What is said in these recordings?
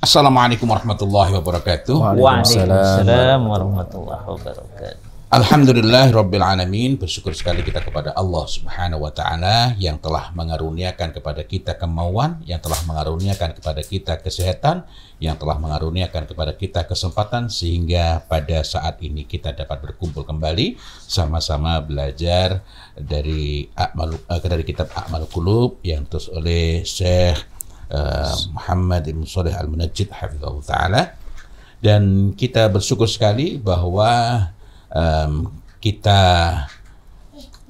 Assalamualaikum warahmatullahi wabarakatuh. Waalaikumsalam warahmatullahi wabarakatuh. Alhamdulillahirabbil alamin. Bersyukur sekali kita kepada Allah Subhanahu wa taala yang telah mengaruniakan kepada kita kemauan, yang telah mengaruniakan kepada kita kesehatan, yang telah mengaruniakan kepada kita kesempatan sehingga pada saat ini kita dapat berkumpul kembali sama-sama belajar dari kitab A'malul Qulub yang ditulis oleh Syekh Muhammad Ibn Shalih Al-Munajjid hafizahullah ta'ala. Dan kita bersyukur sekali bahwa kita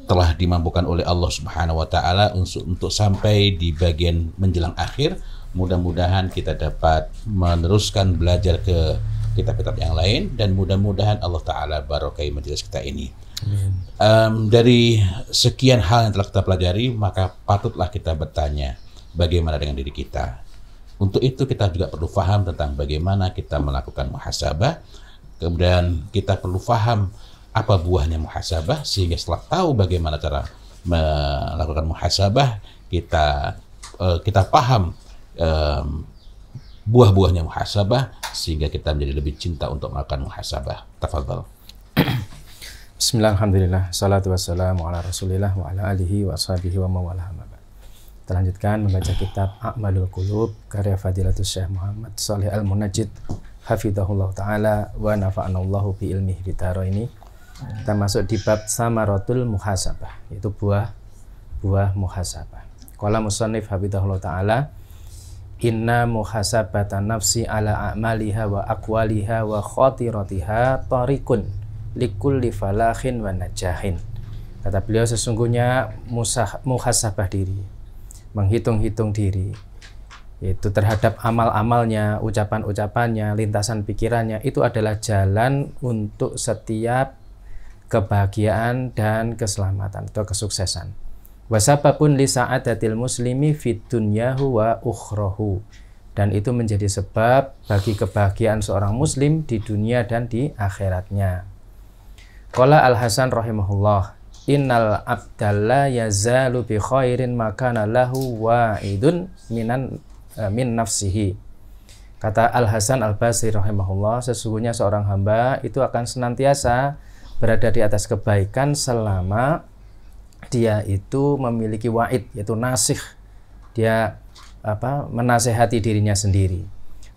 telah dimampukan oleh Allah Subhanahu wa taala untuk sampai di bagian menjelang akhir. Mudah-mudahan kita dapat meneruskan belajar ke kitab-kitab yang lain dan mudah-mudahan Allah taala barokai majelis kita ini. Dari sekian hal yang telah kita pelajari, maka patutlah kita bertanya, bagaimana dengan diri kita? Untuk itu kita juga perlu paham tentang bagaimana kita melakukan muhasabah. Kemudian kita perlu paham apa buahnya muhasabah, sehingga setelah tahu bagaimana cara melakukan muhasabah, kita paham buah-buahnya muhasabah, sehingga kita menjadi lebih cinta untuk melakukan muhasabah. Tafadhal. Bismillah, alhamdulillah, salatu wassalamu ala rasulillah wa ala alihi wa ashabihi wa mawalah. Kita lanjutkan membaca kitab A'malul Qulub karya Fadilatul Syekh Muhammad Shalih Al-Munajjid hafizahullah ta'ala wa nafa'anallahu bi ilmihi bidaro ini. Kita masuk di bab samaratul muhasabah, yaitu buah muhasabah. Qala musannif hafizahullah ta'ala, inna muhasabatan nafsi ala a'maliha wa aqwaliha wa khatiratiha tariqun likulli falahin wa najahin. Kata beliau, sesungguhnya muhasabah diri, menghitung-hitung diri, yaitu terhadap amal-amalnya, ucapan-ucapannya, lintasan pikirannya, itu adalah jalan untuk setiap kebahagiaan dan keselamatan atau kesuksesan. Wasababun li sa'adatil muslimi fid dunyahu wa ukhrahu, dan itu menjadi sebab bagi kebahagiaan seorang muslim di dunia dan di akhiratnya. Qala Al-Hasan rahimahullah, innal abdalla yazalu bi khairin makana lahu wa'idun min nafsihi. Kata Al-Hasan Al-Basri rahimahullah, sesungguhnya seorang hamba itu akan senantiasa berada di atas kebaikan selama dia itu memiliki wa'id, yaitu nasih. Dia menasehati dirinya sendiri.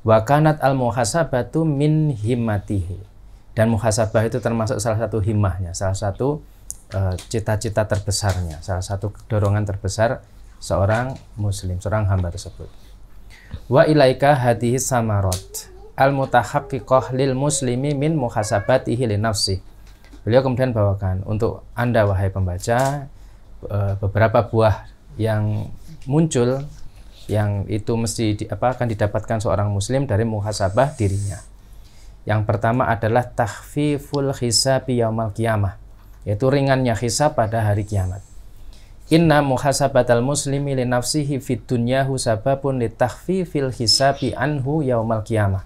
Wa kanat al-muhasabatu min himmatihi. Dan muhasabah itu termasuk salah satu himmahnya, salah satu cita-cita terbesarnya, salah satu dorongan terbesar seorang muslim, seorang hamba tersebut. Wa ilaika hadhihi samarot al-mutahaqqiqah lil muslimi min muhasabatihi li nafsi. Beliau kemudian bawakan untuk Anda wahai pembaca beberapa buah yang muncul, yang itu mesti akan didapatkan seorang muslim dari muhasabah dirinya. Yang pertama adalah takhfiful hisabi yaumal qiyamah, yaitu ringannya hisab pada hari kiamat. Inna muhasabatal muslimi li nafsihi fid dunyahu sababun li takhfifil hisabi anhu yaumal qiyamah.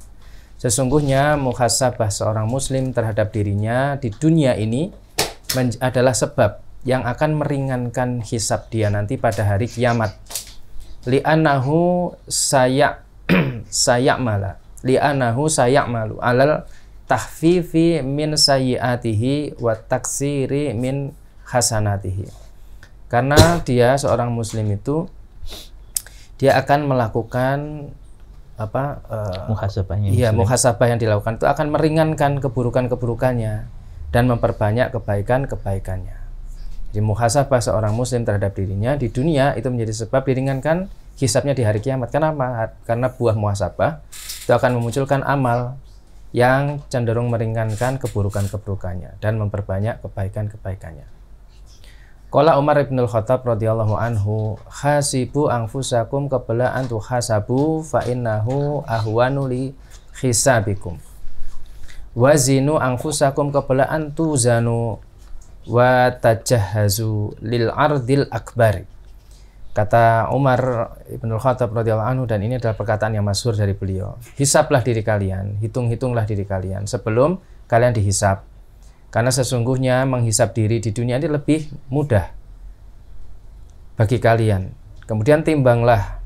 Sesungguhnya muhasabah seorang muslim terhadap dirinya di dunia ini adalah sebab yang akan meringankan hisab dia nanti pada hari kiamat. Li'annahu sayamalu alal tahfifi min sayyiatihi wa taksiri min hasanatihi. Karena dia seorang muslim itu dia akan melakukan muhasabahnya. Iya, muhasabah yang dilakukan itu akan meringankan keburukan-keburukannya dan memperbanyak kebaikan-kebaikannya. Jadi muhasabah seorang muslim terhadap dirinya di dunia itu menjadi sebab diringankan hisabnya di hari kiamat. Kenapa? Karena buah muhasabah itu akan memunculkan amal yang cenderung meringankan keburukan-keburukannya dan memperbanyak kebaikan-kebaikannya. Qala Umar ibn al-Khattab radhiyallahu anhu, hasibu anfusakum qabla an tuhasabu fa innahu ahwanu li hisabikum. Wazinu anfusakum qabla an tuzanu wa tajahhazu lil ardil akbar. Kata Umar ibn al-Khattab radhiyallahu anhu, dan ini adalah perkataan yang masyhur dari beliau. Hisablah diri kalian, hitung-hitunglah diri kalian sebelum kalian dihisab. Karena sesungguhnya menghisab diri di dunia ini lebih mudah bagi kalian. Kemudian timbanglah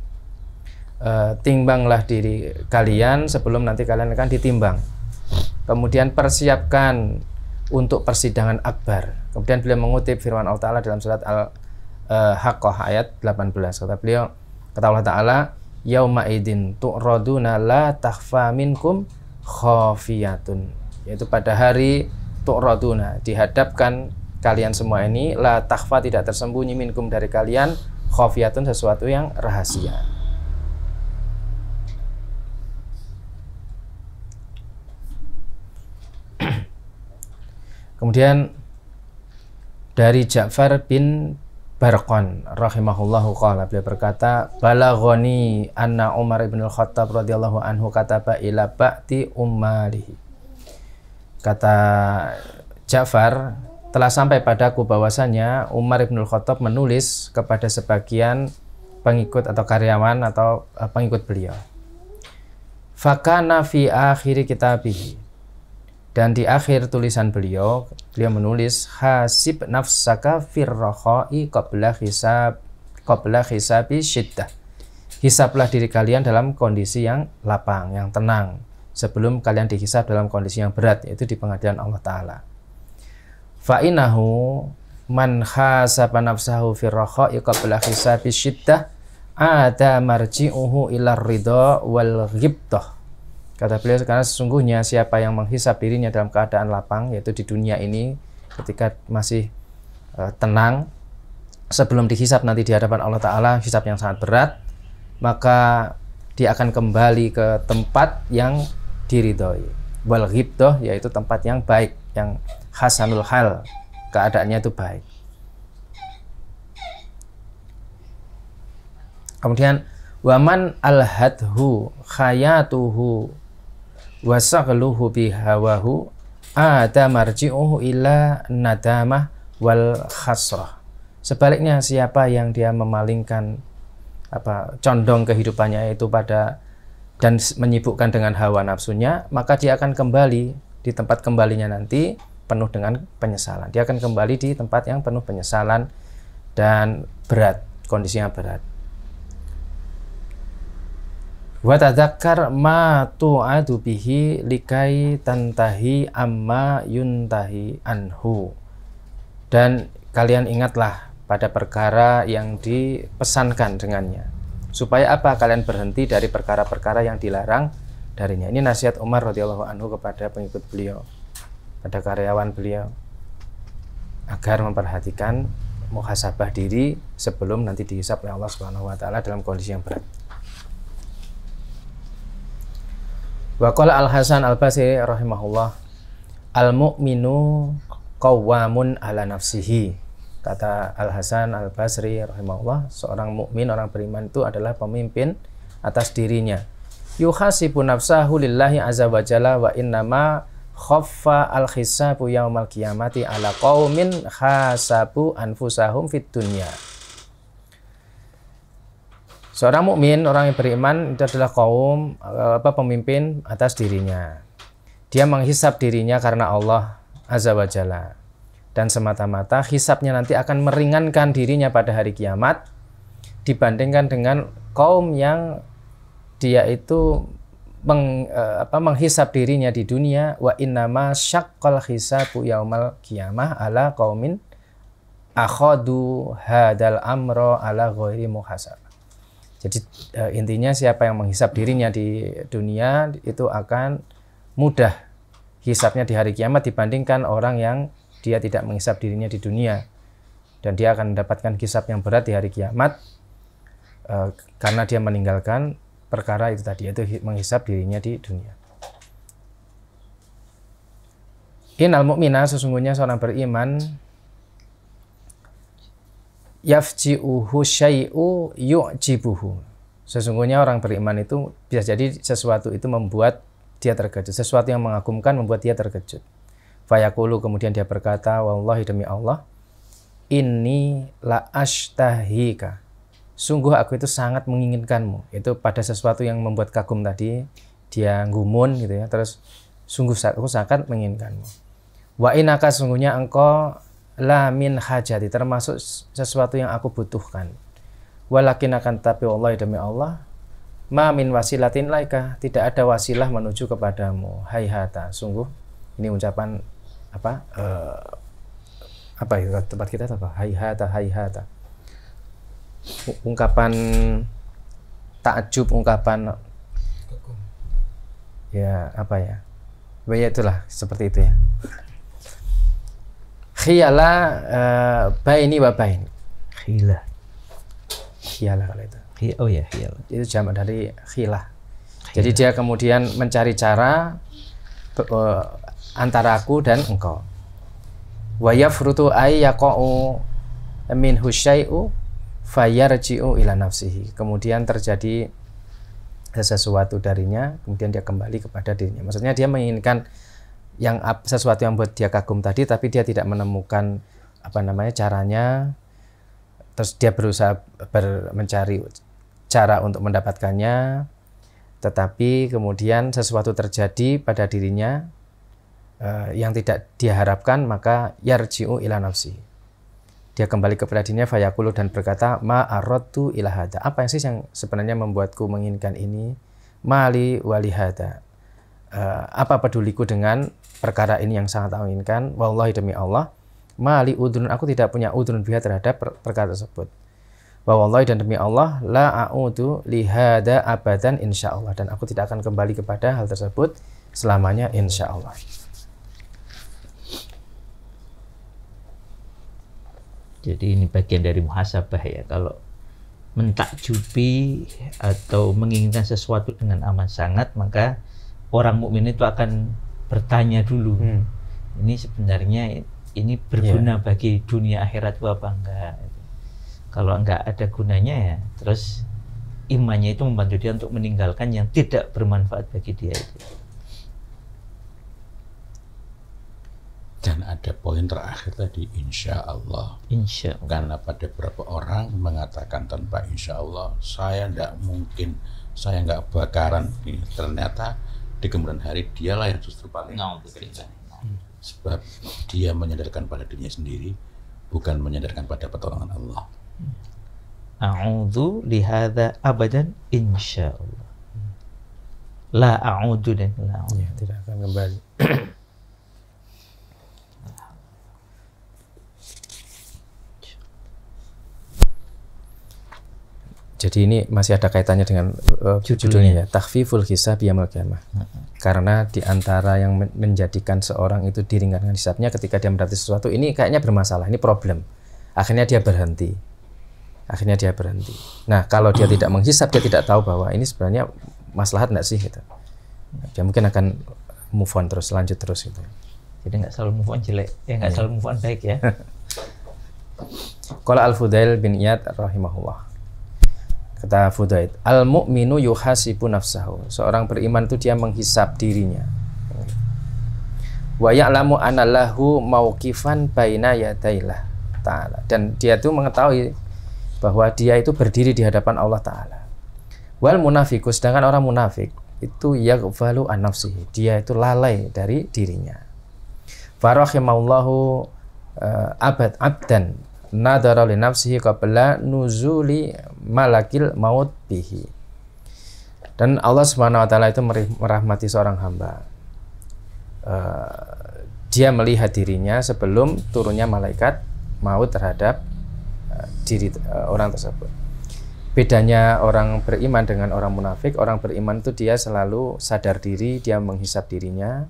timbanglah diri kalian sebelum nanti kalian akan ditimbang. Kemudian persiapkan untuk persidangan akbar. Kemudian beliau mengutip firman Allah Ta'ala dalam surat Al-Haqqah ayat 18. Kata beliau, kata Allah Ta'ala, yauma idin tu'raduna la takhfa minkum khafiyatun, yaitu pada hari tu'raduna, dihadapkan kalian semua ini, la takhfa, tidak tersembunyi, minkum, dari kalian, khafiyatun, sesuatu yang rahasia. Kemudian dari Ja'far bin Barqan rahimahullahu qala, beliau berkata, balaghani anna Umar ibn al-Khattab radhiyallahu anhu kataba ila ba'ti ummalihi. Kata Ja'far, telah sampai padaku bahwasanya Umar ibn al-Khattab menulis kepada sebagian pengikut atau karyawan atau pengikut beliau. Fakana fi akhiri kitabihi, dan di akhir tulisan beliau menulis, hasib nafsaka firrakhai qabla hisabi syiddah. Hisablah diri kalian dalam kondisi yang lapang, yang tenang, sebelum kalian dihisab dalam kondisi yang berat, yaitu di pengadilan Allah Ta'ala. Fa'inahu man khasaba nafsahu firrakhai qabla hisabi syiddah ada marji'uhu ila ridha wal ghibtah. Kata beliau, karena sesungguhnya siapa yang menghisab dirinya dalam keadaan lapang, yaitu di dunia ini ketika masih tenang, sebelum dihisab nanti di hadapan Allah Ta'ala, hisab yang sangat berat, maka dia akan kembali ke tempat yang diridhoi. Wal ghibtah, yaitu tempat yang baik, yang hasanul hal, keadaannya itu baik. Kemudian waman alhadhu khayatuhu wasaghluhu bihawahu ada marji'uhu ila nadamah wal khasrah. Sebaliknya, siapa yang dia memalingkan condong kehidupannya itu pada dan menyibukkan dengan hawa nafsunya, maka dia akan kembali di tempat kembalinya nanti penuh dengan penyesalan. Dia akan kembali di tempat yang penuh penyesalan dan berat, kondisinya berat. Wa tadzakkar ma tu'adu bihi likai tantahi amma yuntahi anhu. Dan kalian ingatlah pada perkara yang dipesankan dengannya. Supaya apa? Kalian berhenti dari perkara-perkara yang dilarang darinya. Ini nasihat Umar radhiyallahu anhu kepada pengikut beliau, pada karyawan beliau, agar memperhatikan muhasabah diri sebelum nanti dihisab oleh Allah Subhanahu wa taala dalam kondisi yang berat. Wa qala Al-Hasan Al-Basri rahimahullah, al-mu'minu qawwamun ala nafsihi. Kata Al-Hasan Al-Basri rahimahullah, seorang mukmin, orang beriman itu adalah pemimpin atas dirinya. Yuhasibu nafsahu lillahi azza wa jalla wa innama khaffa al-hisabu yaumal qiyamati ala qaumin hasabu anfusahum fid dunya. Seorang mukmin, orang yang beriman, itu adalah kaum pemimpin atas dirinya. Dia menghisab dirinya karena Allah azza wa jalla, dan semata-mata hisabnya nanti akan meringankan dirinya pada hari kiamat dibandingkan dengan kaum yang dia itu menghisab dirinya di dunia. Wa innama syaqqal hisabu yaumal qiyamah ala qaumin akhadu hadal amro ala ghairi muhasab. Jadi intinya siapa yang menghisab dirinya di dunia itu akan mudah hisabnya di hari kiamat dibandingkan orang yang dia tidak menghisab dirinya di dunia, dan dia akan mendapatkan hisab yang berat di hari kiamat karena dia meninggalkan perkara itu tadi, yaitu menghisab dirinya di dunia. Innal mu'mina, sesungguhnya seorang beriman, yafji'uhu syai'u yu'jibuhu. Sesungguhnya orang beriman itu bisa jadi sesuatu itu membuat dia terkejut, sesuatu yang mengagumkan membuat dia terkejut. Fayaqulu, kemudian dia berkata, wallahi, demi Allah, inni la ashtahika, sungguh aku itu sangat menginginkanmu. Itu pada sesuatu yang membuat kagum tadi, dia gumun gitu ya, terus sungguh aku sangat menginginkanmu. Wa innaka, sungguhnya engkau la min hajati, termasuk sesuatu yang aku butuhkan. Walakin, akan tapi wallahi, demi Allah, Ma min wasilatin laika, tidak ada wasilah menuju kepadamu. Haihata, sungguh ini ucapan apa itu tempat kita apa? Haihata, haihata. Ungkapan takjub, ungkapan ya apa ya? Ya itulah seperti itu ya. Khiyala baini wa baini. Khiyala kalau itu. Oh ya, khiyala. Itu jamak dari khilah. Jadi dia kemudian mencari cara antara aku dan engkau. Wa yafrutu ay yaqa'u minhu syai'u fayarji'u ila nafsihi. Kemudian terjadi sesuatu darinya, kemudian dia kembali kepada dirinya. Maksudnya dia menginginkan yang sesuatu yang buat dia kagum tadi, tapi dia tidak menemukan caranya. Terus dia berusaha mencari cara untuk mendapatkannya, tetapi kemudian sesuatu terjadi pada dirinya yang tidak dia harapkan, maka yarji'u ila nafsi. Dia kembali kepada dirinya, fayaqulu, dan berkata, ma aradtu ila hada. Apa yang sih yang sebenarnya membuatku menginginkan ini? Mali wali hada. Apa peduliku dengan perkara ini yang sangat aku inginkan? Wallahi, demi Allah, mali udhun, aku tidak punya udhun biha terhadap perkara tersebut. Wallahi, dan demi Allah, la a'udu lihada abadan insyaallah, dan aku tidak akan kembali kepada hal tersebut selamanya insyaallah. Jadi ini bagian dari muhasabah ya. Kalau mentakjubi atau menginginkan sesuatu dengan amat sangat, maka orang mukmin itu akan bertanya dulu. Ini sebenarnya ini berguna bagi dunia akhirat apa enggak? Kalau enggak ada gunanya ya, terus imannya itu membantu dia untuk meninggalkan yang tidak bermanfaat bagi dia itu. Dan ada poin terakhir tadi, insya Allah. Insya Allah. Karena pada beberapa orang mengatakan tanpa insya Allah, saya tidak mungkin, saya nggak bakaran. Ternyata di kemudian hari dialah yang justru paling sebab dia menyadarkan pada dirinya sendiri, bukan menyadarkan pada pertolongan Allah. A'udzu lihadza abadan insya Allah. La a'udzu dan la a'udzu. Ya, tidak akan kembali. Jadi ini masih ada kaitannya dengan judulnya ya, takhfiful hisab yaumil qiyamah. Karena di antara yang menjadikan seorang itu diringankan hisabnya ketika dia mendapati sesuatu, ini kayaknya bermasalah, ini problem. Akhirnya dia berhenti. Nah, kalau dia tidak menghisab, dia tidak tahu bahwa ini sebenarnya maslahat enggak sih gitu. Dia mungkin akan move on terus, lanjut terus gitu. Jadi nggak selalu move on jelek, nggak selalu move on baik ya. Qala Al-Fudail bin Iyad rahimahullah. Kata Fudail, al-mu'minu yuhasibu nafsahu. Seorang beriman itu dia menghisab dirinya. Wa ya'lamu anna lahu mauqifan baina yadayillah ta'ala. Dan dia itu mengetahui bahwa dia itu berdiri di hadapan Allah Ta'ala. Wal munafiqu, sedangkan orang munafik itu yaghfalu an nafsihi. Dia itu lalai dari dirinya. Farahimallahu abdan nadara li nafsihi qabla nuzuli malakil maut bihi. Dan Allah Subhanahu wa taala itu merahmati seorang hamba. Dia melihat dirinya sebelum turunnya malaikat maut terhadap diri orang tersebut. Bedanya orang beriman dengan orang munafik, orang beriman itu dia selalu sadar diri, dia menghisab dirinya.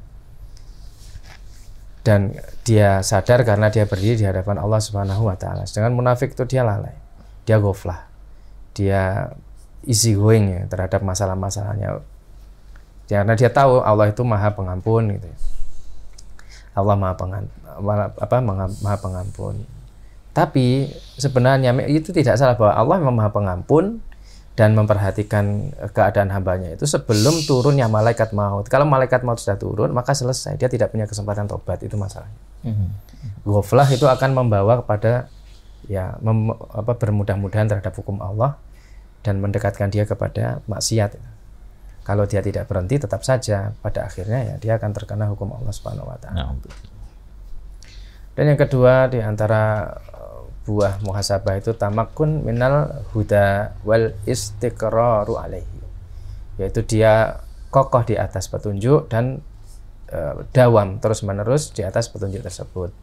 Dan dia sadar karena dia berdiri di hadapan Allah Subhanahu wa taala. Sedangkan munafik itu dia lalai. Dia ghaflah. Dia easy going ya, terhadap masalah-masalahnya. Karena dia tahu Allah itu Maha Pengampun gitu. Allah Maha Pengampun. Tapi sebenarnya itu tidak salah bahwa Allah memang Maha Pengampun dan memperhatikan keadaan hambanya itu sebelum turunnya malaikat maut. Kalau malaikat maut sudah turun, maka selesai. Dia tidak punya kesempatan tobat, itu masalahnya. Ghaflah itu akan membawa kepada bermudah-mudahan terhadap hukum Allah dan mendekatkan dia kepada maksiat. Kalau dia tidak berhenti, tetap saja pada akhirnya ya dia akan terkena hukum Allah Subhanahu wa taala. Dan yang kedua di antara buah muhasabah itu tamakun minal huda wal istiqraru alaihi. yaitu dia kokoh di atas petunjuk dan dawam terus-menerus di atas petunjuk tersebut.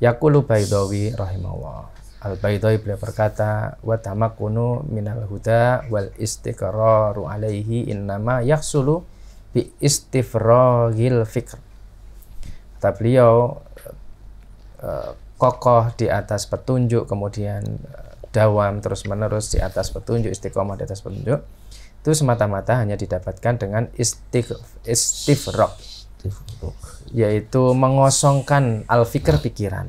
Yaqulu Baidawi rahimahullah. Al-Baidawi beliau berkata, wa tamakkunu minal huda wal istiqraru alaihi innama yahsulu bi istifraghil fikr. Kata beliau, kokoh di atas petunjuk, kemudian dawam terus-menerus di atas petunjuk, istiqomah di atas petunjuk, itu semata-mata hanya didapatkan dengan istifragh, yaitu mengosongkan al-fikr, pikiran.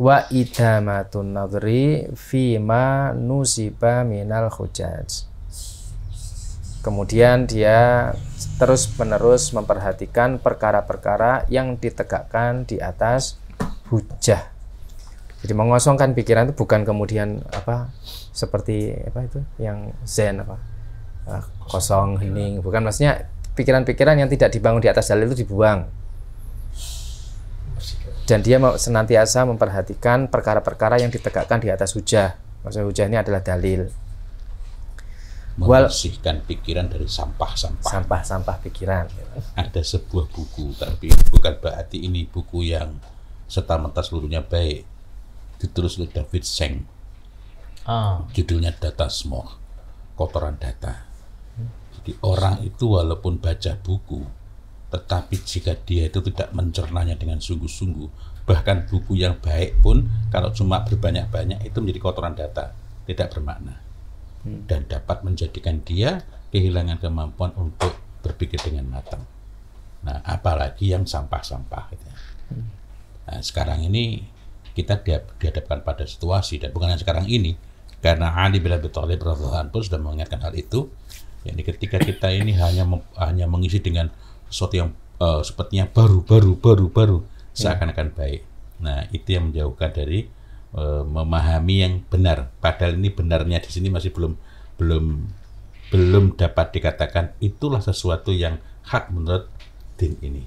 Wa idamatun nadri fima nusiba minal hujaj. Kemudian dia terus-menerus memperhatikan perkara-perkara yang ditegakkan di atas hujah. Jadi mengosongkan pikiran itu bukan kemudian seperti itu yang zen kosong, hening, bukan, maksudnya pikiran-pikiran yang tidak dibangun di atas dalil itu dibuang. Dan dia senantiasa memperhatikan perkara-perkara yang ditegakkan di atas hujah. Maksudnya hujah ini adalah dalil. Membersihkan pikiran dari sampah pikiran. Ada sebuah buku, tapi bukan berarti ini buku yang serta-merta seluruhnya baik. Ditulis oleh David Seng. Judulnya Data Smog, kotoran data. Jadi orang itu walaupun baca buku, tetapi jika dia itu tidak mencernanya dengan sungguh-sungguh, bahkan buku yang baik pun kalau cuma berbanyak-banyak itu menjadi kotoran data, tidak bermakna, dan dapat menjadikan dia kehilangan kemampuan untuk berpikir dengan matang. Nah, apalagi yang sampah-sampah gitu. Nah, sekarang ini kita dihadapkan pada situasi, dan bukan hanya sekarang ini, karena Ali bin Abi Thalib radhiyallahu anhu sudah mengingatkan hal itu. Jadi ketika kita ini hanya mengisi dengan sesuatu yang sepertinya baru, seakan-akan baik. Nah, itu yang menjauhkan dari memahami yang benar. Padahal ini benarnya di sini masih belum dapat dikatakan itulah sesuatu yang hak menurut din ini.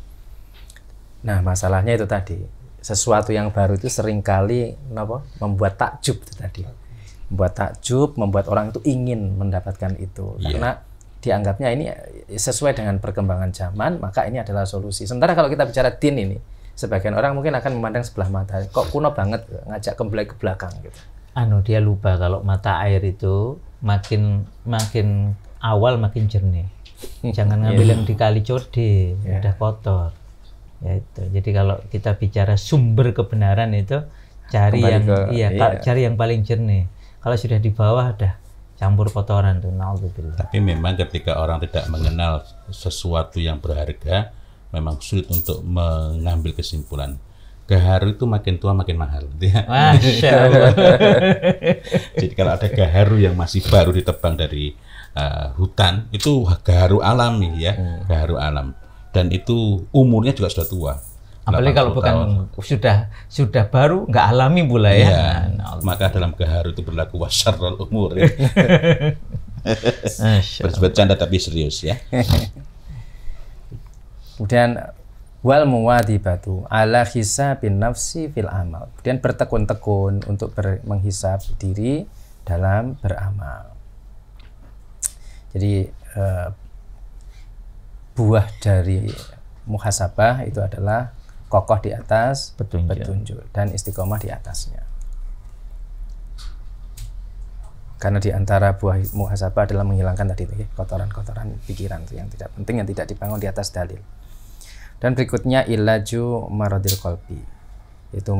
Nah, masalahnya itu tadi, sesuatu yang baru itu seringkali membuat takjub itu tadi. Membuat takjub, membuat orang itu ingin mendapatkan itu. Karena dianggapnya ini sesuai dengan perkembangan zaman, maka ini adalah solusi. Sementara kalau kita bicara din ini, sebagian orang mungkin akan memandang sebelah mata, kok kuno banget, ngajak kembali ke belakang gitu. Dia lupa kalau mata air itu makin awal makin jernih. Jangan ngambil yang di Kali Corde, udah kotor. Ya itu. Jadi kalau kita bicara sumber kebenaran itu cari cari yang paling jernih. Kalau sudah di bawah udah campur kotoran tuh, naudzubillah. Tapi memang ketika orang tidak mengenal sesuatu yang berharga, memang sulit untuk mengambil kesimpulan. Gaharu itu makin tua makin mahal. Masya Allah. Jadi kalau ada gaharu yang masih baru ditebang dari hutan, itu gaharu alami ya, gaharu alam. Dan itu umurnya juga sudah tua. Apalagi kalau bukan sudah baru, nggak alami pula ya. Maka dalam gaharu itu berlaku wasyarrul umur. Bercanda tapi serius ya. Kemudian wal muwadibatu ala hisabin nafsi fil amal. Kemudian bertekun-tekun untuk menghisab diri dalam beramal. Jadi buah dari muhasabah itu adalah kokoh di atas petunjuk dan istiqomah di atasnya. Karena di antara buah muhasabah adalah menghilangkan tadi itu kotoran-kotoran pikiran itu yang tidak penting, yang tidak dibangun di atas dalil. Dan berikutnya ilaju maradil qalbi, itu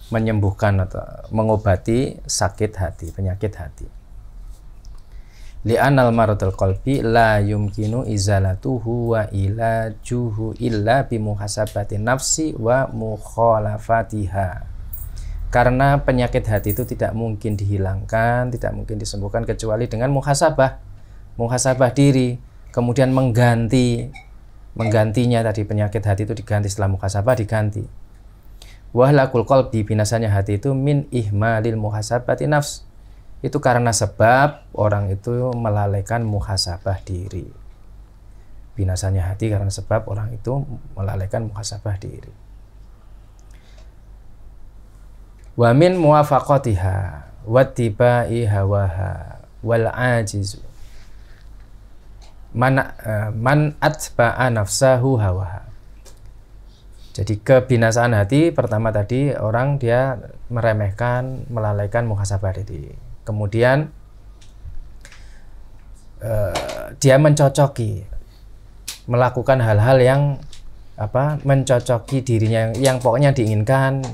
menyembuhkan atau mengobati sakit hati, penyakit hati. Li'anal maradil qalbi la yumkinu izalatuhu wa ilajuhu illa bimuhasabati nafsi wa mukhalafatiha. Karena penyakit hati itu tidak mungkin dihilangkan, tidak mungkin disembuhkan kecuali dengan muhasabah diri, kemudian menggantinya tadi, penyakit hati itu diganti, setelah muhasabah diganti. Wahlakul qalbi, binasanya hati itu min ihmalil muhasabati nafs, itu karena sebab orang itu melalaikan muhasabah diri. Binasanya hati karena sebab orang itu melalaikan muhasabah diri. Wa min muwafaqatiha wattiba'i hawaha wal ajizu. man atba'a nafsahu hawaha. Jadi kebinasaan hati pertama tadi orang dia meremehkan, melalaikan muhasabah diri. Kemudian dia mencocoki, melakukan hal-hal yang mencocoki dirinya, yang pokoknya diinginkan,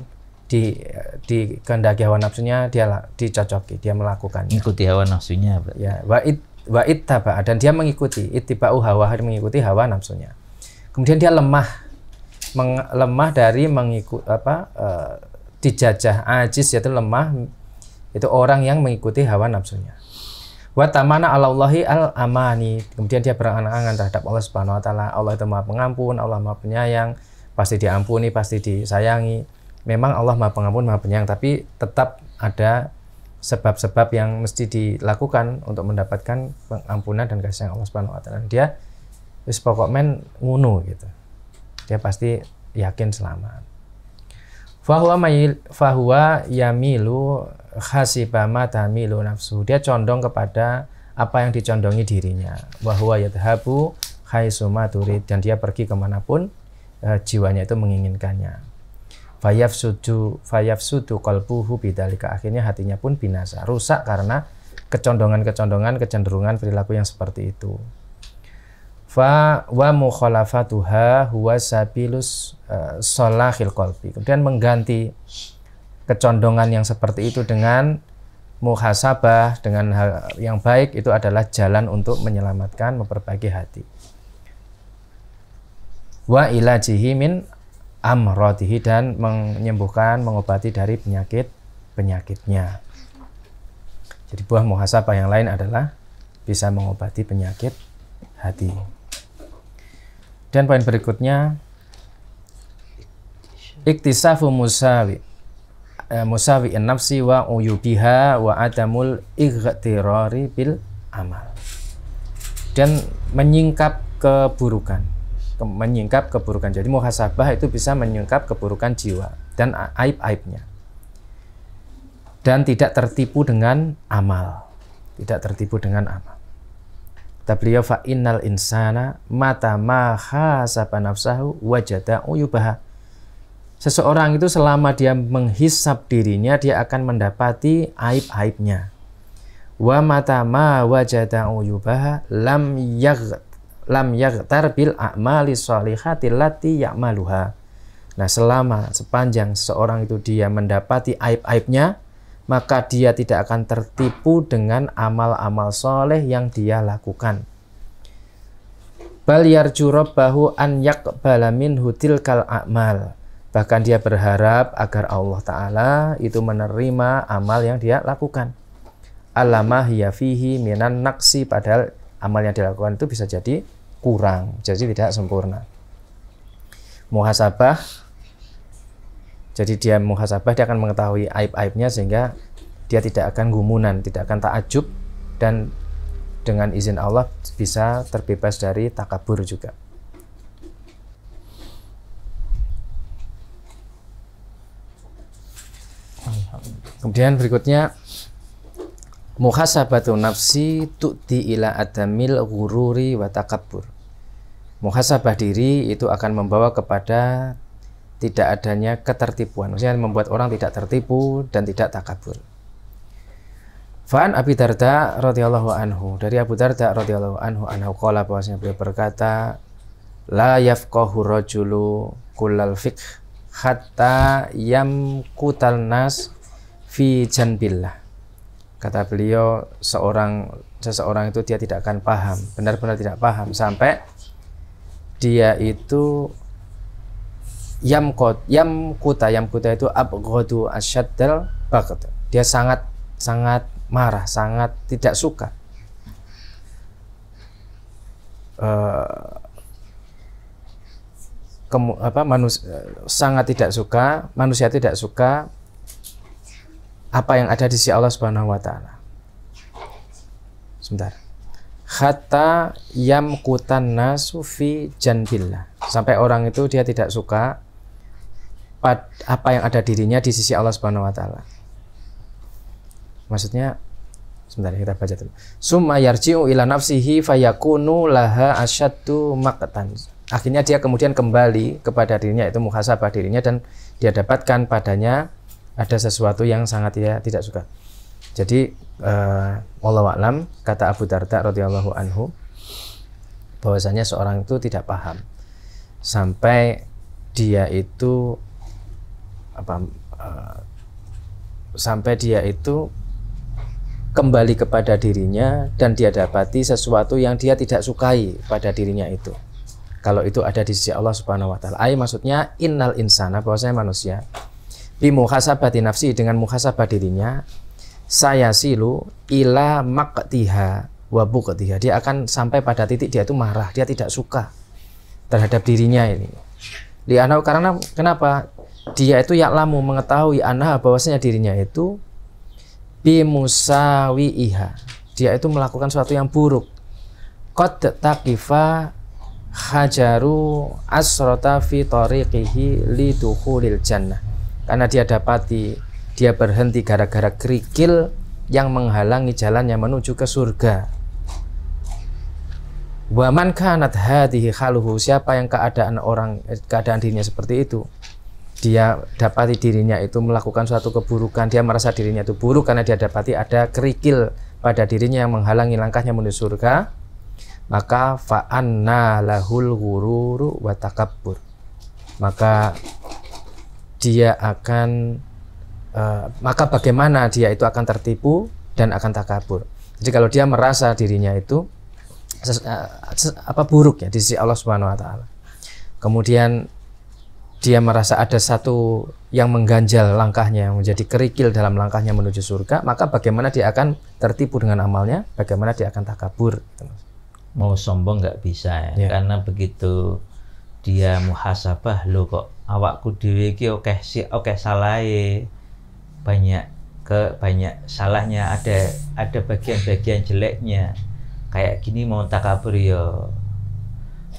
dikehendaki hawa nafsunya, dia dicocoki, dia melakukannya. Ikuti hawa nafsunya. Ya, wa ittaba, dan dia mengikuti ittiba'u hawa, mengikuti hawa nafsunya. Kemudian dia lemah dari dijajah, ajiz yaitu lemah, itu orang yang mengikuti hawa nafsunya. Wa tamana 'alallahi al-amani, kemudian dia berangan-angan terhadap Allah Subhanahu wa taala. Allah itu Maha Pengampun, Allah Maha Penyayang, pasti diampuni, pasti disayangi. Memang Allah Maha Pengampun, Maha Penyayang, tapi tetap ada sebab-sebab yang mesti dilakukan untuk mendapatkan pengampunan dan kasih sayang Allah Subhanahu wa taala. Dia wis pokok men ngunu gitu. Dia pasti yakin selamat. Fahuwa yamilu khasibama tamilu nafsu. Dia condong kepada apa yang dicondongi dirinya. Wahuwa yadhabu khaisuma turid, dan dia pergi kemanapun jiwanya itu menginginkannya. Fayafsudu qalbuhu bidzalika, akhirnya hatinya pun binasa, rusak karena kecenderungan perilaku yang seperti itu. Fa wa mukhalafatuha huwa sabilus salahil qalbi. Kemudian mengganti kecondongan yang seperti itu dengan muhasabah, dengan hal yang baik, itu adalah jalan untuk menyelamatkan, memperbaiki hati. Wa ilajihi min amradihi, dan menyembuhkan, mengobati dari penyakitnya. Jadi buah muhasabah yang lain adalah bisa mengobati penyakit hati. Dan poin berikutnya, iktisafu musawi'in nafsi wa uyubiha wa adamul ightirari bil amal. Dan menyingkap keburukan. Jadi muhasabah itu bisa menyingkap keburukan jiwa dan aib-aibnya. Dan tidak tertipu dengan amal. Kata beliau, fa innal insana mata ma khasaba nafsahu wajada uyubaha. Seseorang itu selama dia menghisab dirinya, dia akan mendapati aib-aibnya. Wa mata ma wajada uyubaha lam yaghtar bil a'mali sholihati lati ya'maluha. Nah, sepanjang seorang itu dia mendapati aib-aibnya, maka dia tidak akan tertipu dengan amal-amal soleh yang dia lakukan. Bal yarju rabbahu an yaqbala minhu tilkal a'mal. Bahkan dia berharap agar Allah Ta'ala itu menerima amal yang dia lakukan. Alama hiya fihi minan naqsi, padahal amal yang dilakukan itu bisa jadi kurang, jadi tidak sempurna. Muhasabah, jadi dia muhasabah, dia akan mengetahui aib-aibnya sehingga dia tidak akan gumunan, tidak akan takjub, dan dengan izin Allah bisa terbebas dari takabur juga. Kemudian berikutnya, muhasabatu nafsi tu'ti ila adamil ghururi wa takabbur. Muhasabah diri itu akan membawa kepada tidak adanya ketertipuan, maksudnya membuat orang tidak tertipu dan tidak takabur. Fa'an Abi Darda radhiyallahu anhu, dari Abu Darda radhiyallahu anhu qala, bahwasanya beliau berkata, la yafqahu rajulu kullal fiqh hatta yamkutal nas fi janbillah. Kata beliau, seseorang itu dia tidak akan paham, benar-benar tidak paham, sampai dia itu yamkuta itu abghadu asyaddal bagd. Dia sangat marah, sangat tidak suka. Sangat tidak suka, manusia tidak suka apa yang ada di sisi Allah Subhanahu wa taala. Sebentar. Hatta yamkutan nasu fi janbillah. Sampai orang itu dia tidak suka apa yang ada dirinya di sisi Allah Subhanahu wa taala. Maksudnya Sebentar kita baca dulu. Summa yarji'u ila nafsihi fayakunu laha asyaddu maqtan. Akhirnya dia kemudian kembali kepada dirinya, itu muhasabah dirinya, dan dia dapatkan padanya ada sesuatu yang sangat dia tidak suka. Jadi wallahu a'lam, kata Abu Darda radhiyallahu anhu, bahwasanya seorang itu tidak paham sampai dia itu sampai dia itu kembali kepada dirinya dan dia dapati sesuatu yang dia tidak sukai pada dirinya itu. Kalau itu ada di sisi Allah Subhanahu wa taala. Maksudnya innal insana, bahwasanya manusia bi muhasabati nafsi, dengan muhasabah dirinya, saya silu ila maqtiha wa buqtiha. Dia akan sampai pada titik dia itu marah, dia tidak suka terhadap dirinya ini. Karena kenapa? Dia itu ya'lamu, mengetahui, anha, bahwasanya dirinya itu bimusawi'iha, dia itu melakukan sesuatu yang buruk. Qad taqifa hajaru asrota fi tariqihi lidukhulil jannah, karena dia dapati dia berhenti gara-gara kerikil yang menghalangi jalannya menuju ke surga. Wa man kanat hadhihi khaluhu, siapa yang keadaan dirinya seperti itu, dia dapati dirinya itu melakukan suatu keburukan, dia merasa dirinya itu buruk karena dia dapati ada kerikil pada dirinya yang menghalangi langkahnya menuju surga, maka fa'anna lahul ghururu wa takabbur, maka dia akan maka bagaimana dia itu akan tertipu dan akan takabur. Jadi kalau dia merasa dirinya itu buruk ya di sisi Allah Subhanahu wa taala, kemudian dia merasa ada satu yang mengganjal langkahnya, yang menjadi kerikil dalam langkahnya menuju surga, maka bagaimana dia akan tertipu dengan amalnya, bagaimana dia akan takabur. Mau sombong nggak bisa ya. Karena begitu dia muhasabah, lo kok awakku dhewe iki oke salahe, banyak salahnya, ada bagian-bagian jeleknya, kayak gini mau takabur ya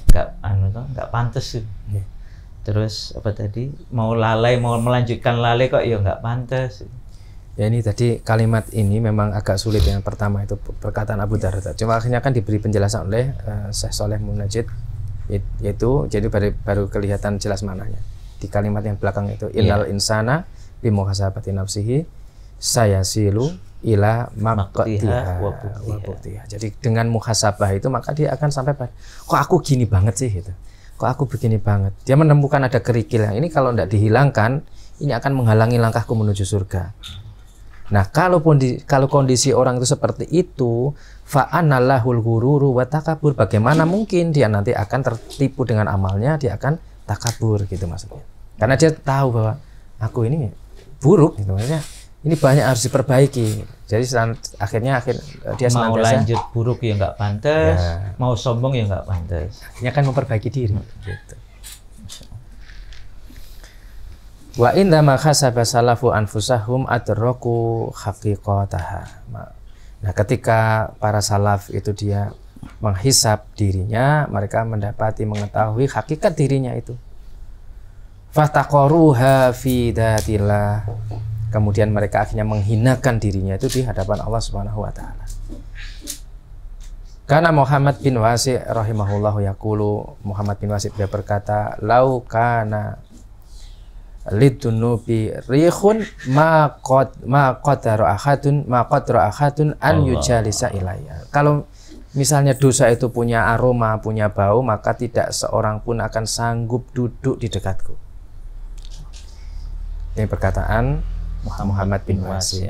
nggak pantas. Terus apa tadi, mau melanjutkan lalai kok ya nggak pantas. Ya, ini tadi kalimat ini memang agak sulit. Yang pertama itu perkataan Abu Darda, cuma akhirnya kan diberi penjelasan oleh Syekh Shaleh Munajjid, yaitu jadi baru kelihatan jelas maknanya di kalimat yang belakang itu, innal insana bi muhasabati nafsihi sayasilu ila maqtiha wa buqtiha. Jadi dengan muhasabah itu maka dia akan sampai pada, kok aku gini banget sih gitu, kok aku begini banget. Dia menemukan ada kerikil yang ini kalau tidak dihilangkan, ini akan menghalangi langkahku menuju surga. Nah, kalau kondisi orang itu seperti itu, fa'anallahul ghururu wa takabur, bagaimana mungkin dia nanti akan tertipu dengan amalnya, dia akan takabur gitu maksudnya. Karena dia tahu bahwa aku ini buruk gitu, maksudnya ini banyak harus diperbaiki. Jadi akhirnya dia mau senantiasa lanjut buruk ya nggak pantas, mau sombong ya nggak pantas. Akhirnya kan memperbaiki diri gitu. Wa inna ma khasaba salafu anfusahum adraku haqiqataha. Nah, ketika para salaf itu dia menghisab dirinya, mereka mengetahui hakikat dirinya itu. Fataqaruha fi datillah. Kemudian mereka akhirnya menghinakan dirinya itu di hadapan Allah Subhanahu wa taala. Karena Muhammad bin Wasi' rahimahullahu yaqulu, Muhammad bin Wasi' dia berkata, "Lau kana lidunubi rihun ma qadara ahadun an yujalisa ilayya." Kalau misalnya dosa itu punya aroma, punya bau, maka tidak seorang pun akan sanggup duduk di dekatku. Ini perkataan Muhammad bin Wasi'.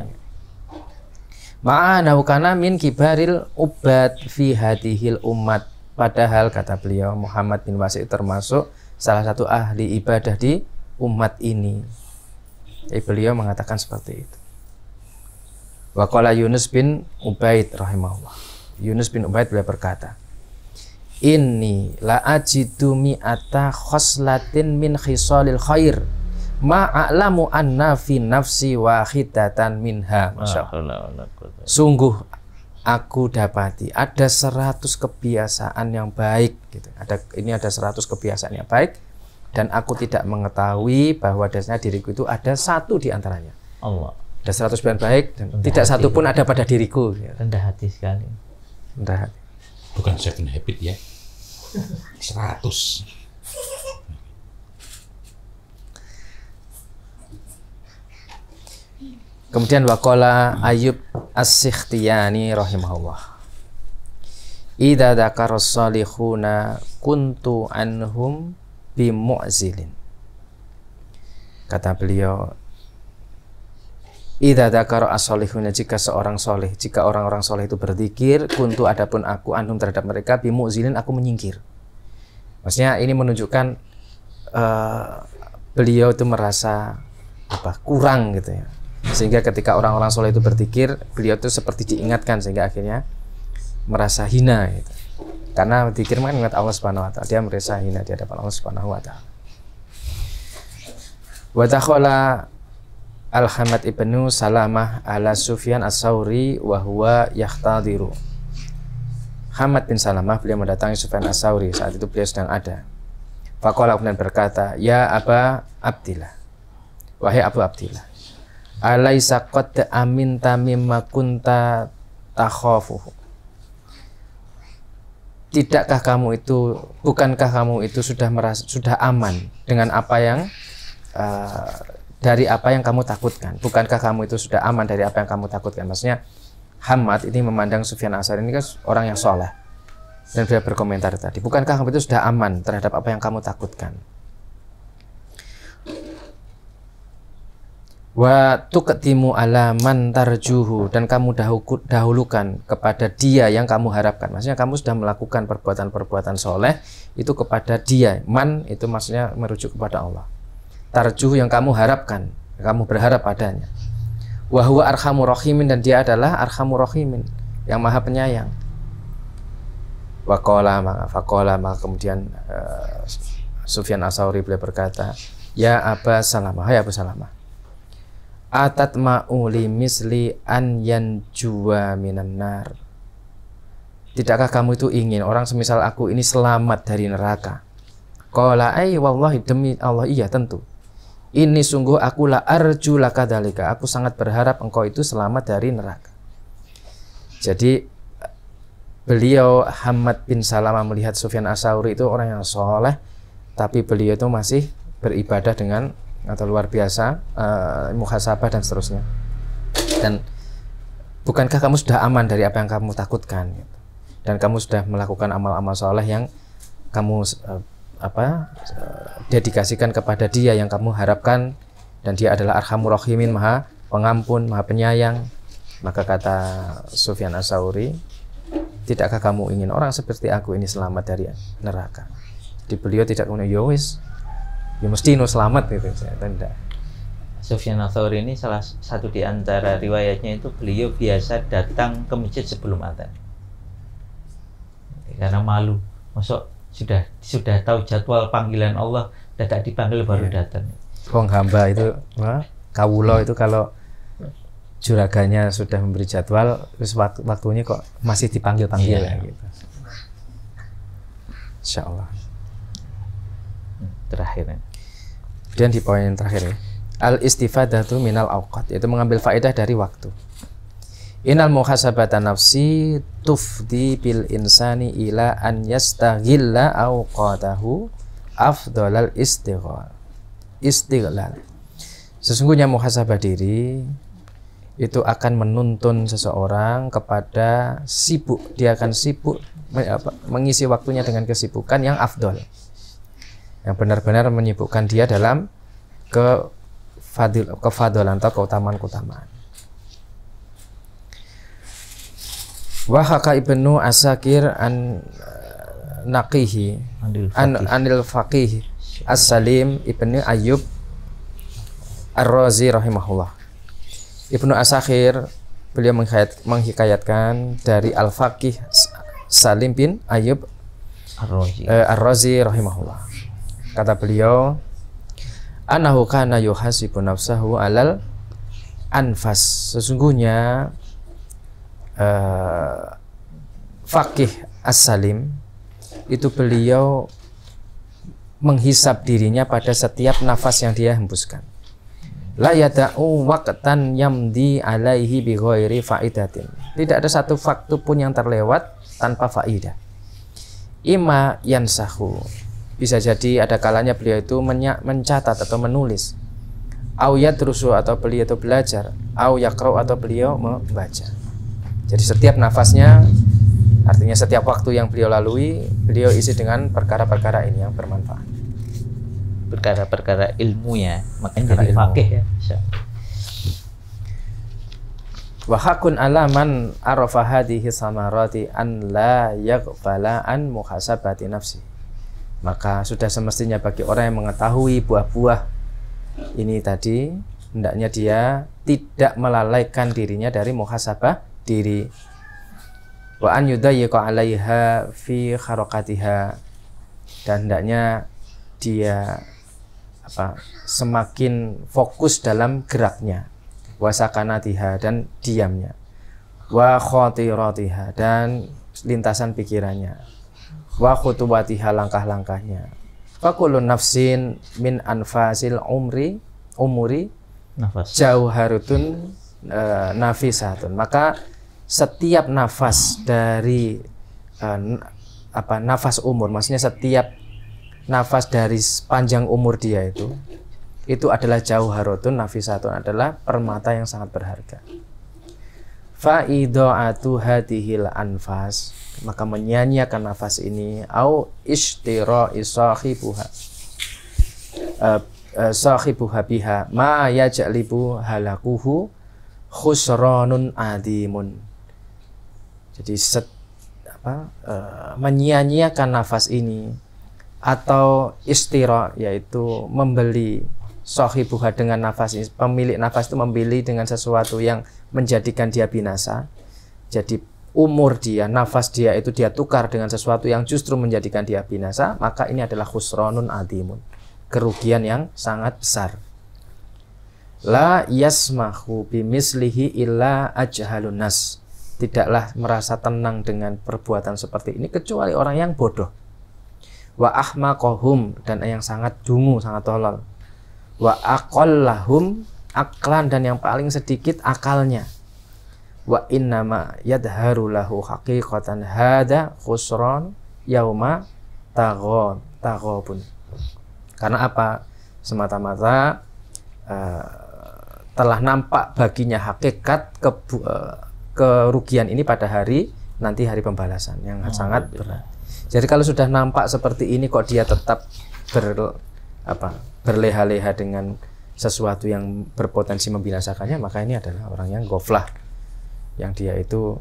Ma'anahu kana min kibaril ubad fi hadhil ummat. Padahal kata beliau, Muhammad bin Wasi' termasuk salah satu ahli ibadah di umat ini. Beliau mengatakan seperti itu. Wa qala Yunus bin Ubaid rahimahullah. Yunus bin Ubaid beliau berkata, "Inni la ajidu mi'ata khoslatin min khisalil khair ma'alamu anna fi nafsi wahidatan minha." Sungguh aku dapati ada 100 kebiasaan yang baik gitu. Ini ada 100 kebiasaan yang baik, dan aku tidak mengetahui bahwa dasarnya diriku itu ada satu di antaranya. Allah. Sudah 100% baik dan Rendah tidak hati. satu pun ada pada diriku. Rendah hati sekali. Rendah hati. Bukan 7 habit ya. 100. Kemudian waqala Ayyub As-Sikhtiyani rahimahullah. Idza dzakara salihuna kuntu anhum bimu'zilin. Kata beliau, idza dzakara as-salihuna, jika seorang soleh, jika orang-orang soleh itu berzikir, kuntu adapun aku anhum terhadap mereka bimu'zilin, aku menyingkir. Maksudnya ini menunjukkan beliau itu merasa kurang gitu ya. Sehingga ketika orang-orang soleh itu berzikir, beliau itu seperti diingatkan sehingga akhirnya merasa hina gitu. Karena berzikir kan ingat Allah Subhanahu wa taala, dia merasa hina di hadapan Allah Subhanahu wa taala. Wa dakhala Al-Hamad ibnu Salamah ala Sufyan As-Sauri wa huwa yahtadiru. Hamad bin Salamah beliau mendatangi Sufyan As-Sauri, saat itu beliau sedang ada. Faqala kemudian berkata, "Ya Aba Abdillah, wahai Abu Abdillah, alaisa qad aminta mimma kunta takhafuhu." Bukankah kamu itu sudah aman dengan apa yang dari apa yang kamu takutkan? Bukankah kamu itu sudah aman dari apa yang kamu takutkan? Maksudnya Hamad ini memandang Sufyan As-Sauri ini kan orang yang soleh, dan beliau berkomentar tadi, bukankah kamu itu sudah aman terhadap apa yang kamu takutkan? Wa tuqtimu ala man tarjuhu, dan kamu dahulukan kepada dia yang kamu harapkan. Maksudnya kamu sudah melakukan perbuatan-perbuatan soleh itu kepada dia. Man itu maksudnya merujuk kepada Allah. Tarjuhu yang kamu harapkan, yang kamu berharap padanya. Wa huwa arhamur rahimin, dan dia adalah arhamur rahimin, yang maha penyayang. Faqala maka kemudian Sufyan As-Sauri beliau berkata, "Ya Aba Salamah, hai Abu Salamah, atat ma'uli misli an yanjuwa minan nar." Tidakkah kamu itu ingin orang semisal aku ini selamat dari neraka? Qala ay wallahi, demi Allah iya tentu. Ini sungguh aku la arju laka dzalika, aku sangat berharap engkau itu selamat dari neraka. Jadi beliau Hamad bin Salamah melihat Sufyan As-Sauri itu orang yang soleh, tapi beliau itu masih beribadah dengan atau luar biasa, muhasabah dan seterusnya. Dan bukankah kamu sudah aman dari apa yang kamu takutkan gitu? Dan kamu sudah melakukan amal-amal soleh yang kamu dedikasikan kepada dia yang kamu harapkan, dan dia adalah arhamur rahimin, maha pengampun, maha penyayang. Maka kata Sufyan As-Sauri, tidakkah kamu ingin orang seperti aku ini selamat dari neraka? Jadi beliau tidak kemudian yowis ya mesti selamat gitu, tidak. Sufyan Ats-Tsauri ini salah satu di antara riwayatnya itu beliau biasa datang ke masjid sebelum adzan karena malu, masuk sudah tahu jadwal panggilan Allah, tidak dipanggil baru datang. Wong hamba itu kawula itu kalau juraganya sudah memberi jadwal, terus waktunya kok masih dipanggil-panggil ya gitu. Insyaallah. Terakhir. Dan di poin yang terakhir ya, al-istifadatu minal awqat, yaitu mengambil faedah dari waktu. Innal muhasabata nafsi tufdi bil insani ila an yastaghilla awqatahu afdalal istighlal. Sesungguhnya muhasabah diri itu akan menuntun seseorang kepada sibuk. Dia akan sibuk mengisi waktunya dengan kesibukan yang afdol, yang benar-benar menyibukkan dia dalam kefadalan atau keutamaan-keutamaan. Wahaka Ibnu Asakir an naqihi anil faqih As-Salim Ibnu Ayyub Ar-Razi rahimahullah. Ibnu Asakir beliau menghikayatkan dari Al-Faqih Salim bin Ayyub Ar-Razi rahimahullah. Kata beliau, "Anahu kana yuhasibu nafsahu alal anfas." Sesungguhnya Faqih As-Salim itu beliau menghisap dirinya pada setiap nafas yang dia hembuskan. La yada'u waqtan yamdi alaihi bi ghairi faidatin. Tidak ada satu waktu pun yang terlewat tanpa faidah. Ima yansahu. Bisa jadi ada kalanya beliau itu mencatat atau menulis. Au yadrusu atau beliau itu belajar. Au yaqra'u atau beliau membaca. Jadi setiap nafasnya, artinya setiap waktu yang beliau lalui, beliau isi dengan perkara-perkara ini yang bermanfaat. Perkara-perkara ilmunya, makanya jadi fakih ya. Wa hakun ala man arafa hadhihi samarati an la yaghfala an muhasabati nafsi. Maka sudah semestinya bagi orang yang mengetahui buah-buah ini tadi, hendaknya dia tidak melalaikan dirinya dari muhasabah diri. Wa an yudayyiqa 'alaiha fi harakatiha, dan hendaknya dia semakin fokus dalam geraknya, wa sakanatiha, dan diamnya, wa khatiratiha, dan lintasan pikirannya, wa khutuwatiha, langkah-langkahnya. Fa kullu nafsin min anfasil umuri Nafas. jauharatun nafisatun. Maka setiap nafas dari nafas umur, maksudnya setiap nafas dari panjang umur dia itu adalah jauharatun nafisatun, adalah permata yang sangat berharga. Fa idha'atu hadhil anfas, maka menyanyiakan nafas ini, au ishtira'i sahibuha biha ma yaj'libu halakuhu khusranun adimun. Jadi menyanyiakan nafas ini atau istira, yaitu membeli sahibuha dengan nafas ini, pemilik nafas itu membeli dengan sesuatu yang menjadikan dia binasa. Jadi umur dia, nafas dia itu dia tukar dengan sesuatu yang justru menjadikan dia binasa, maka ini adalah khusranun adimun, kerugian yang sangat besar. La yasmahu bimislihi illa ajhalun nas. Tidaklah merasa tenang dengan perbuatan seperti ini kecuali orang yang bodoh. Wa ahmaqahum, dan yang sangat dungu, sangat tolol. Wa aqallahum aklan, dan yang paling sedikit akalnya. Wa innama yadharu lahu haqiqatan hada khusran yauma taghabun. Karena apa? Semata-mata telah nampak baginya hakikat kerugian ini pada nanti hari pembalasan yang sangat berat. Jadi kalau sudah nampak seperti ini kok dia tetap berleha-leha dengan sesuatu yang berpotensi membinasakannya, maka ini adalah orang yang ghaflah, yang dia itu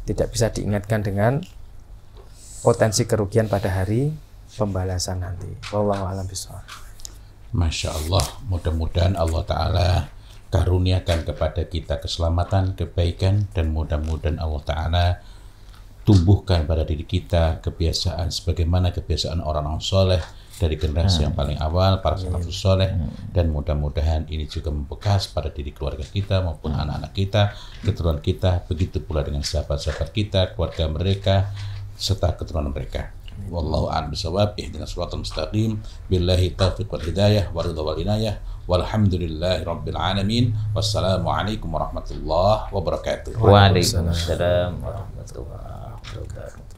tidak bisa diingatkan dengan potensi kerugian pada hari pembalasan nanti. Wallahu a'lam bishawab. Masya Allah, mudah-mudahan Allah Ta'ala karuniakan kepada kita keselamatan, kebaikan, dan mudah-mudahan Allah Ta'ala tumbuhkan pada diri kita kebiasaan sebagaimana kebiasaan orang-orang soleh dari generasi yang paling awal, para salafus soleh, dan mudah-mudahan ini juga membekas pada diri keluarga kita maupun anak-anak kita, keturunan kita, begitu pula dengan sahabat-sahabat kita, keluarga mereka, serta keturunan mereka. Wallahu a'lam bishawab. Ihdinas shiratal mustaqim. Billahi taufiq wal hidayah wa ridha wal inayah. Walhamdulillahi rabbil alamin. Wassalamualaikum warahmatullahi wabarakatuh. Waalaikumsalam warahmatullahi wabarakatuh.